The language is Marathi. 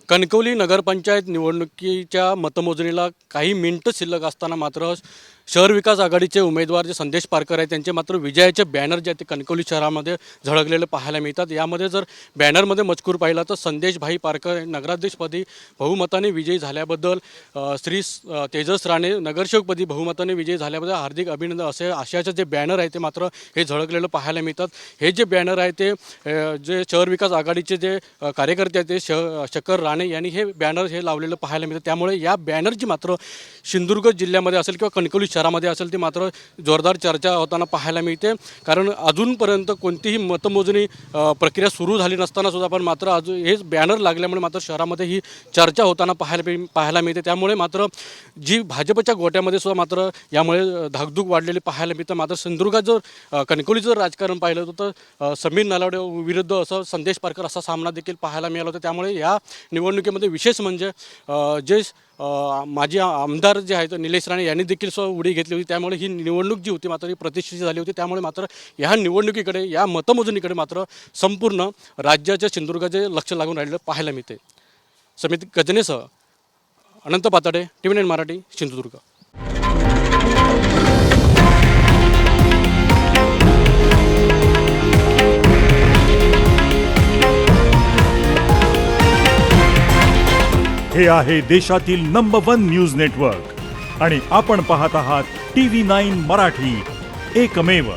कणकवली नगरपंचायत निवडणुकीच्या मतमोजणीला काही मिनिटं शिल्लक असताना मात्र शहर विकास आघाडीचे उमेदवार जे संदेश पारकर आहेत त्यांचे मात्र विजयाचे बॅनर जे ते कणकवली शहरामध्ये झळकलेले पाहायला मिळतात। यामध्ये जर बॅनरमध्ये मजकूर पाहिला तर संदेश भाई पारकर नगराध्यक्षपदी बहुमताने विजयी झाल्याबद्दल श्री तेजस राणे नगरसेवकपदी बहुमताने विजयी झाल्याबद्दल हार्दिक अभिनंदन असे आशयाचे जे बॅनर आहे ते मात्र हे झळकलेलं पाहायला मिळतात। हे जे बॅनर आहे ते जे शहर विकास आघाडीचे जे कार्यकर्ते आहेत ते शकर राणे यांनी हे बॅनर हे लावलेलं पाहायला मिळतं। त्यामुळे या बॅनरची मात्र सिंधुदुर्ग जिल्ह्यामध्ये असेल किंवा कणकवली शहरामध्ये असेल ती मात्र जोरदार चर्चा होताना पाहायला मिळते। कारण अजूनपर्यंत कोणतीही मतमोजणी प्रक्रिया सुरू झाली नसताना सुद्धा पण मात्र अजून हेच बॅनर लागल्यामुळे मात्र शहरामध्ये ही चर्चा होताना पाहायला मिळते। त्यामुळे मात्र जी भाजपच्या गोट्यामध्ये सुद्धा मात्र यामुळे धाकधूक वाढलेली पाहायला मिळतं। मात्र सिंधुदुर्गात जर कणकवलीचं राजकारण पाहिलं होतं तर समीर नलावडे विरुद्ध असं संदेश पारकर असा सामना देखील पाहायला मिळाला होता। त्यामुळे या निवडणुकीमध्ये विशेष म्हणजे जे माजी आमदार जे आहेत निलेश राणे यांनी देखील उडी घेतली होती। त्यामुळे ही निवडणूक जी होती मात्र ही प्रतिष्ठित झाली होती। त्यामुळे मात्र ह्या निवडणुकीकडे या मतमोजणीकडे मात्र संपूर्ण राज्याच्या सिंधुदुर्गाचे लक्ष लागून राहिलेलं पाहायला मिळते। समित गजनेसह अनंत पाताडे, TV9 मराठी, सिंधुदुर्ग। हे आहे देशातील नंबर 1 न्यूज नेटवर्क आणि आपण पाहत आहात TV9 मराठी, एकमेव।